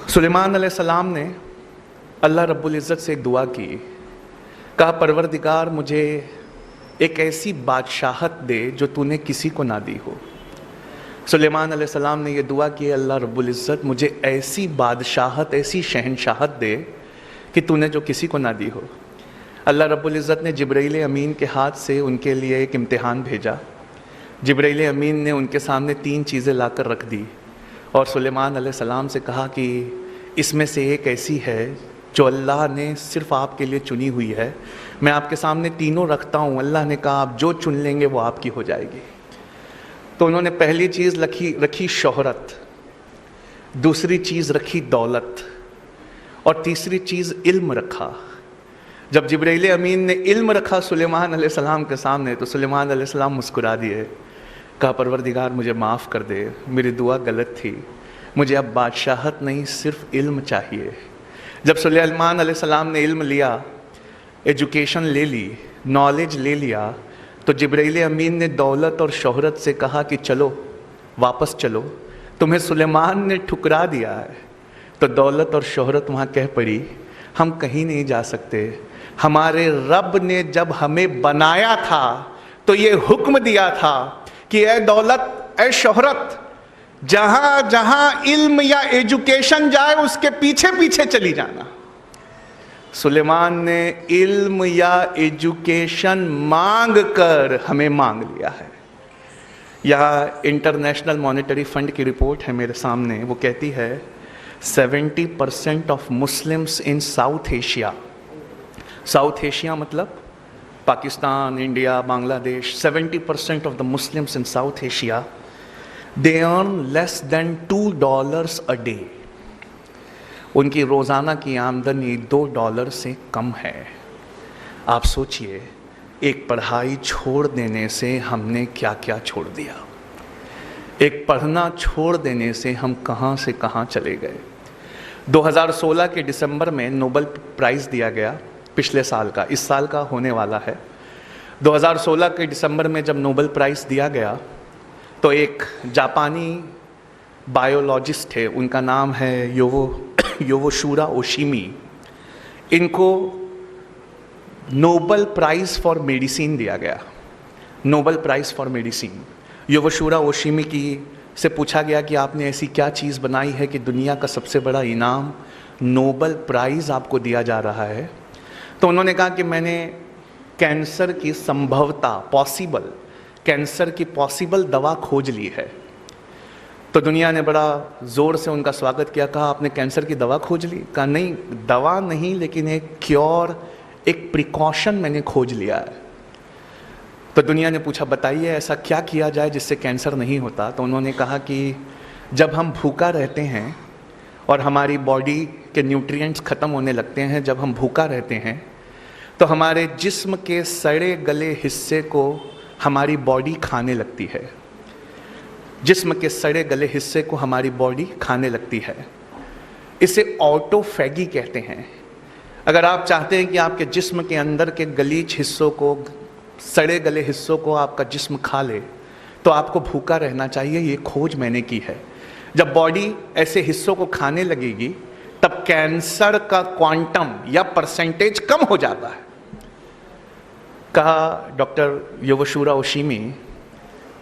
सुलेमान अलैहिस्सलाम ने अल्लाह रब्बुल इज़्ज़त से दुआ की, कहा परवरदिगार मुझे एक ऐसी बादशाहत दे जो तूने किसी को ना दी हो। सुलेमान अलैहिस्सलाम ने यह दुआ की, अल्लाह रब्बुल इज़्ज़त मुझे ऐसी बादशाहत, ऐसी शहनशाहत दे कि तूने जो किसी को ना दी हो। अल्लाह रब्बुल इज़्ज़त ने जिब्राइल अमीन के हाथ से उनके लिए एक इम्तिहान भेजा। जिब्राइल अमीन ने उनके सामने 3 चीज़ें लाकर रख दी और सुलेमान अलैहिस्सलाम से कहा कि इसमें से एक ऐसी है जो अल्लाह ने सिर्फ़ आपके लिए चुनी हुई है। मैं आपके सामने तीनों रखता हूँ। अल्लाह ने कहा आप जो चुन लेंगे वो आपकी हो जाएगी। तो उन्होंने पहली चीज़ रखी शोहरत, दूसरी चीज़ रखी दौलत और तीसरी चीज़ इल्म रखा। जब जिब्राइल अमीन ने इल्म रखा सुलेमान अलैहिस्सलाम के सामने तो सुलेमान अलैहिस्सलाम मुस्कुरा दिए, कहा परवरदिगार मुझे माफ़ कर दे, मेरी दुआ गलत थी, मुझे अब बादशाहत नहीं सिर्फ इल्म चाहिए। जब सुलेमान अलैहिस्सलाम ने इल्म लिया, एजुकेशन ले ली, नॉलेज ले लिया, तो जिब्राइल अमीन ने दौलत और शोहरत से कहा कि चलो वापस चलो, तुम्हें सुलेमान ने ठुकरा दिया है। तो दौलत और शोहरत वहाँ कह पड़ी हम कहीं नहीं जा सकते। हमारे रब ने जब हमें बनाया था तो ये हुक्म दिया था कि ए दौलत, ए शोहरत, जहाँ जहाँ इल्म या एजुकेशन जाए उसके पीछे पीछे चली जाना। सुलेमान ने इल्म या एजुकेशन मांग कर हमें मांग लिया है। यह इंटरनेशनल मॉनेटरी फंड की रिपोर्ट है मेरे सामने, वो कहती है 70% of Muslims in South Asia, South Asia मतलब Pakistan, India, Bangladesh, 70% of the Muslims in South Asia they earn less than $2 a day. उनकी रोज़ाना की आमदनी $2 से कम है। आप सोचिए, एक पढ़ाई छोड़ देने से हमने क्या क्या छोड़ दिया। एक पढ़ना छोड़ देने से हम कहाँ से कहाँ चले गए। 2016 के दिसंबर में नोबेल प्राइज़ दिया गया, पिछले साल का, इस साल का होने वाला है। 2016 के दिसंबर में जब नोबेल प्राइज़ दिया गया तो एक जापानी बायोलॉजिस्ट थे, उनका नाम है योवोशुरा ओशिमी। इनको नोबेल प्राइज़ फॉर मेडिसिन दिया गया, नोबेल प्राइज़ फॉर मेडिसिन। योवोशुरा ओशिमी से पूछा गया कि आपने ऐसी क्या चीज़ बनाई है कि दुनिया का सबसे बड़ा इनाम नोबेल प्राइज़ आपको दिया जा रहा है। तो उन्होंने कहा कि मैंने कैंसर की संभवता, कैंसर की पॉसिबल दवा खोज ली है। तो दुनिया ने बड़ा ज़ोर से उनका स्वागत किया, कहा आपने कैंसर की दवा खोज ली? कहा नहीं, दवा नहीं, लेकिन एक क्योर, एक प्रिकॉशन मैंने खोज लिया है। तो दुनिया ने पूछा बताइए ऐसा क्या किया जाए जिससे कैंसर नहीं होता। तो उन्होंने कहा कि जब हम भूखा रहते हैं और हमारी बॉडी के न्यूट्रिएंट्स ख़त्म होने लगते हैं, जब हम भूखा रहते हैं तो हमारे जिस्म के सड़े गले हिस्से को हमारी बॉडी खाने लगती है। जिस्म के सड़े गले हिस्से को हमारी बॉडी खाने लगती है। इसे ऑटोफैगी कहते हैं। अगर आप चाहते हैं कि आपके जिस्म के अंदर के गलीच हिस्सों को, सड़े गले हिस्सों को आपका जिस्म खा ले तो आपको भूखा रहना चाहिए। ये खोज मैंने की है। जब बॉडी ऐसे हिस्सों को खाने लगेगी तब कैंसर का क्वांटम या परसेंटेज कम हो जाता है। कहा डॉक्टर योवोशुरा ओशिमी,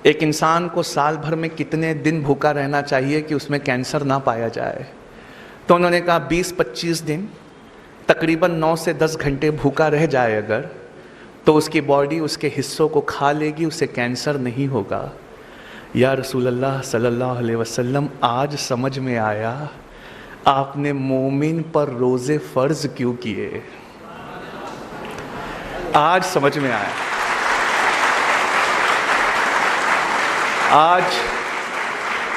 एक इंसान को साल भर में कितने दिन भूखा रहना चाहिए कि उसमें कैंसर ना पाया जाए? तो उन्होंने कहा 20-25 दिन, तकरीबन 9 से 10 घंटे भूखा रह जाए अगर, तो उसकी बॉडी उसके हिस्सों को खा लेगी, उसे कैंसर नहीं होगा। या रसूलल्लाह सल्लल्लाहु अलैहि वसल्लम, आज समझ में आया आपने मोमिन पर रोज़े फ़र्ज क्यों किए। आज समझ में आया।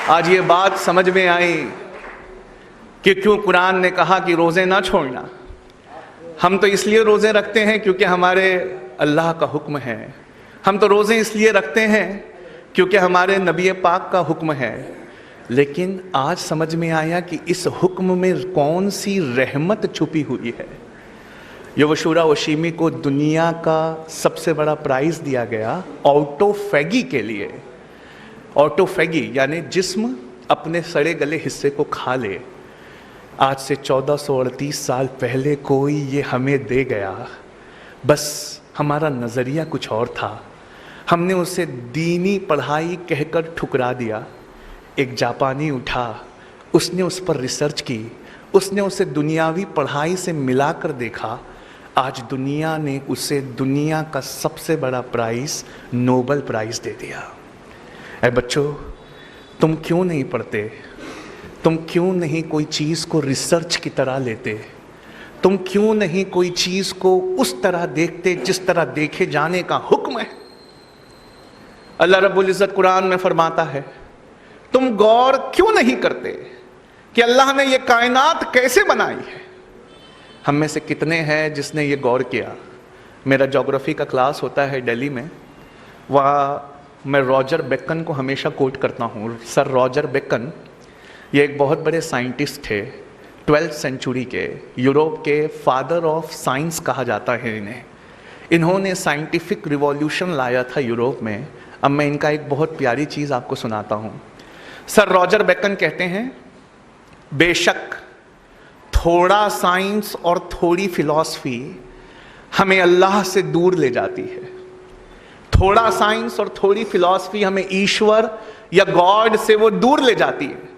आज ये बात समझ में आई कि क्यों कुरान ने कहा कि रोज़े ना छोड़ना। हम तो इसलिए रोज़े रखते हैं क्योंकि हमारे अल्लाह का हुक्म है। हम तो रोज़े इसलिए रखते हैं क्योंकि हमारे नबी पाक का हुक्म है। लेकिन आज समझ में आया कि इस हुक्म में कौन सी रहमत छुपी हुई है। योवोशुरा ओशिमी को दुनिया का सबसे बड़ा प्राइज़ दिया गया ऑटोफैगी के लिए। ऑटोफैगी यानी जिस्म अपने सड़े गले हिस्से को खा ले। आज से 1438 साल पहले कोई ये हमें दे गया, बस हमारा नज़रिया कुछ और था, हमने उसे दीनी पढ़ाई कहकर ठुकरा दिया। एक जापानी उठा, उसने उस पर रिसर्च की, उसने उसे दुनियावी पढ़ाई से मिलाकर देखा। आज दुनिया ने उसे दुनिया का सबसे बड़ा प्राइज़, नोबेल प्राइज़ दे दिया। ऐ बच्चों, तुम क्यों नहीं पढ़ते? तुम क्यों नहीं कोई चीज़ को रिसर्च की तरह लेते? तुम क्यों नहीं कोई चीज़ को उस तरह देखते जिस तरह देखे जाने का हुक्म है? अल्लाह रब्बुल इज़्ज़त कुरान में फरमाता है, तुम गौर क्यों नहीं करते कि अल्लाह ने ये कायनात कैसे बनाई है? हम में से कितने हैं जिसने ये गौर किया? मेरा ज्योग्राफी का क्लास होता है दिल्ली में, वहाँ मैं रॉजर बेकन को हमेशा कोट करता हूँ। सर रॉजर बेकन ये एक बहुत बड़े साइंटिस्ट थे, 12th सेंचुरी के, यूरोप के फादर ऑफ साइंस कहा जाता है इन्हें। इन्होंने साइंटिफिक रिवॉल्यूशन लाया था यूरोप में। अब मैं इनका एक बहुत प्यारी चीज़ आपको सुनाता हूँ। सर रॉजर बेकन कहते हैं, बेशक थोड़ा साइंस और थोड़ी फिलॉसफी हमें अल्लाह से दूर ले जाती है। थोड़ा साइंस और थोड़ी फिलॉसफी हमें ईश्वर या गॉड से वो दूर ले जाती है,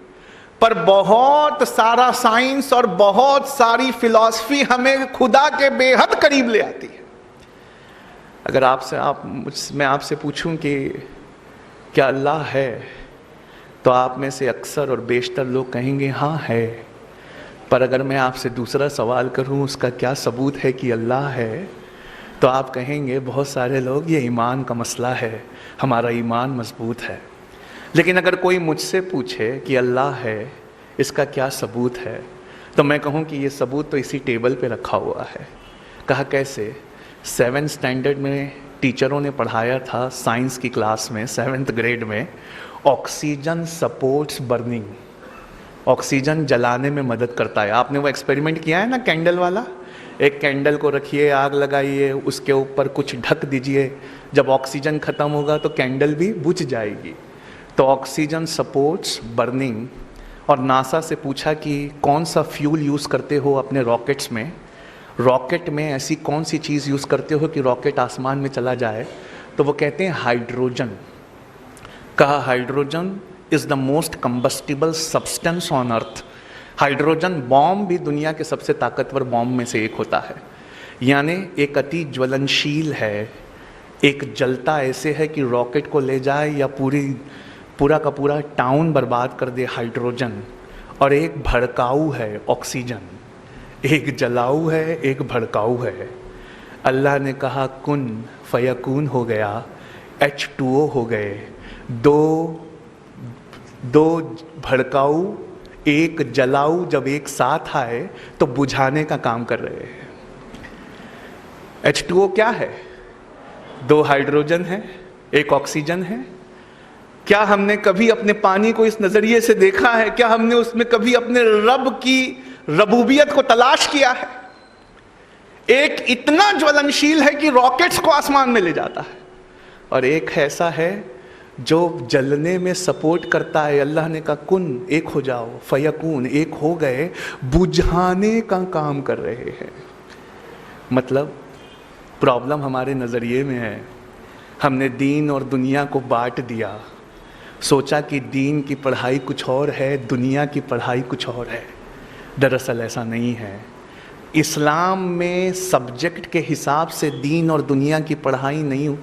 पर बहुत सारा साइंस और बहुत सारी फिलॉसफी हमें खुदा के बेहद करीब ले आती है। अगर मैं आपसे पूछूं कि क्या अल्लाह है, तो आप में से अक्सर और बेशतर लोग कहेंगे हाँ है। पर अगर मैं आपसे दूसरा सवाल करूं, उसका क्या सबूत है कि अल्लाह है, तो आप कहेंगे बहुत सारे लोग ये ईमान का मसला है, हमारा ईमान मजबूत है। लेकिन अगर कोई मुझसे पूछे कि अल्लाह है, इसका क्या सबूत है, तो मैं कहूँ कि ये सबूत तो इसी टेबल पे रखा हुआ है। कहा कैसे? 7th स्टैंडर्ड में टीचरों ने पढ़ाया था साइंस की क्लास में, 7th ग्रेड में, ऑक्सीजन सपोर्ट्स बर्निंग। ऑक्सीजन जलाने में मदद करता है। आपने वो एक्सपेरिमेंट किया है ना, कैंडल वाला? एक कैंडल को रखिए, आग लगाइए, उसके ऊपर कुछ ढक दीजिए, जब ऑक्सीजन ख़त्म होगा तो कैंडल भी बुझ जाएगी। तो ऑक्सीजन सपोर्ट्स बर्निंग। और नासा से पूछा कि कौन सा फ्यूल यूज़ करते हो अपने रॉकेट्स में, रॉकेट में ऐसी कौन सी चीज़ यूज़ करते हो कि रॉकेट आसमान में चला जाए? तो वो कहते हैं हाइड्रोजन। कहा hydrogen is the most combustible substance on earth. Hydrogen bomb भी दुनिया के सबसे ताकतवर बॉम्ब में से एक होता है, यानी एक अति ज्वलनशील है। एक जलता ऐसे है कि रॉकेट को ले जाए या पूरा का पूरा टाउन बर्बाद कर दे, हाइड्रोजन। और एक भड़काऊ है, ऑक्सीजन। एक जलाऊ है, एक भड़काऊ है। अल्लाह ने कहा कुन फयकून हो गया, H2O हो गए। दो भड़काऊ एक जलाऊ जब एक साथ आए तो बुझाने का काम कर रहे हैं। H2O क्या है? 2 हाइड्रोजन है, एक ऑक्सीजन है। क्या हमने कभी अपने पानी को इस नजरिए से देखा है? क्या हमने उसमें कभी अपने रब की रबूबियत को तलाश किया है? एक इतना ज्वलनशील है कि रॉकेट्स को आसमान में ले जाता है, और एक ऐसा है जो जलने में सपोर्ट करता है। अल्लाह ने कहा कुन, एक हो जाओ, फयकून, एक हो गए, बुझाने का काम कर रहे हैं। मतलब प्रॉब्लम हमारे नज़रिए में है। हमने दीन और दुनिया को बांट दिया, सोचा कि दीन की पढ़ाई कुछ और है, दुनिया की पढ़ाई कुछ और है। दरअसल ऐसा नहीं है। इस्लाम में सब्जेक्ट के हिसाब से दीन और दुनिया की पढ़ाई नहीं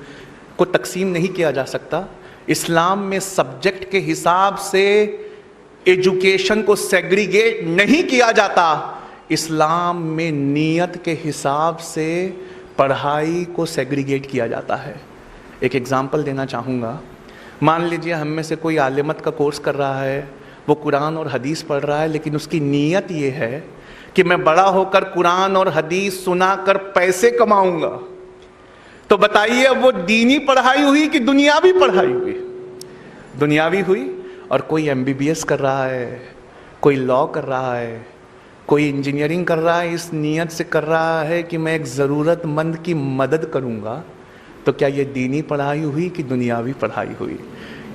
को तकसीम नहीं किया जा सकता। इस्लाम में सब्जेक्ट के हिसाब से एजुकेशन को सेग्रीगेट नहीं किया जाता। इस्लाम में नीयत के हिसाब से पढ़ाई को सेग्रीगेट किया जाता है। एक एग्जांपल देना चाहूँगा। मान लीजिए हम में से कोई आलिमत का कोर्स कर रहा है, वो कुरान और हदीस पढ़ रहा है, लेकिन उसकी नीयत ये है कि मैं बड़ा होकर कुरान और हदीस सुनाकर पैसे कमाऊंगा। तो बताइए अब वो दीनी पढ़ाई हुई कि दुनियावी पढ़ाई हुई? दुनियावी हुई। और कोई MBBS कर रहा है, कोई लॉ कर रहा है, कोई इंजीनियरिंग कर रहा है, इस नीयत से कर रहा है कि मैं एक ज़रूरतमंद की मदद करूंगा। तो क्या ये दीनी पढ़ाई हुई कि दुनियावी पढ़ाई हुई?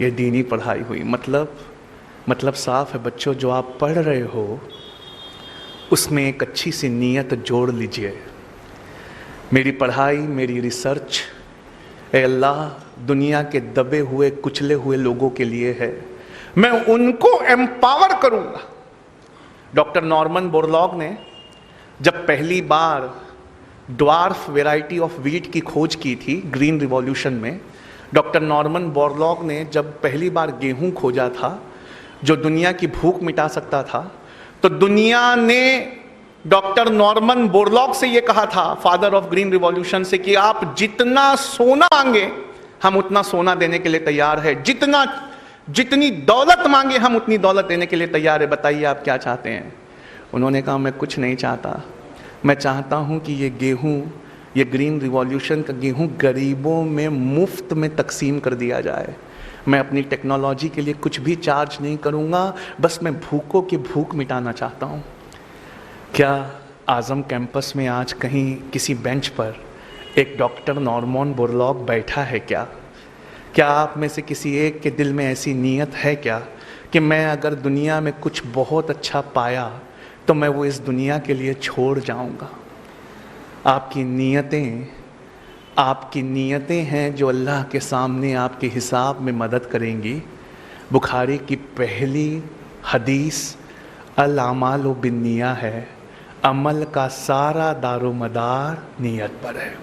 ये दीनी पढ़ाई हुई। मतलब साफ है बच्चों, जो आप पढ़ रहे हो उसमें एक अच्छी सी नीयत जोड़ लीजिए। मेरी पढ़ाई, मेरी रिसर्च, ए अल्लाह, दुनिया के दबे हुए कुचले हुए लोगों के लिए है, मैं उनको एम्पावर करूंगा। डॉक्टर नॉर्मन बोरलॉग ने जब पहली बार ड्वार्फ वेराइटी ऑफ वीट की खोज की थी ग्रीन रिवॉल्यूशन में, डॉक्टर नॉर्मन बोरलॉग ने जब पहली बार गेहूं खोजा था जो दुनिया की भूख मिटा सकता था, तो दुनिया ने डॉक्टर नॉर्मन बोरलॉग से ये कहा था, फादर ऑफ ग्रीन रिवॉल्यूशन से, कि आप जितना सोना मांगे हम उतना सोना देने के लिए तैयार है, जितनी दौलत मांगे हम उतनी दौलत देने के लिए तैयार है, बताइए आप क्या चाहते हैं। उन्होंने कहा मैं कुछ नहीं चाहता, मैं चाहता हूं कि ये गेहूं, ये ग्रीन रिवॉल्यूशन का गेहूं गरीबों में मुफ्त में तकसीम कर दिया जाए। मैं अपनी टेक्नोलॉजी के लिए कुछ भी चार्ज नहीं करूंगा, बस मैं भूखों की भूख मिटाना चाहता हूं। क्या आज़म कैंपस में आज कहीं किसी बेंच पर एक डॉक्टर नॉर्मन बोरलॉग बैठा है क्या? क्या आप में से किसी एक के दिल में ऐसी नीयत है क्या कि मैं अगर दुनिया में कुछ बहुत अच्छा पाया तो मैं वो इस दुनिया के लिए छोड़ जाऊंगा? आपकी नीयतें हैं जो अल्लाह के सामने आपके हिसाब में मदद करेंगी। बुखारी की पहली हदीस अल अमालु बिन्निया है, अमल का सारा दारोमदार नीयत पर है।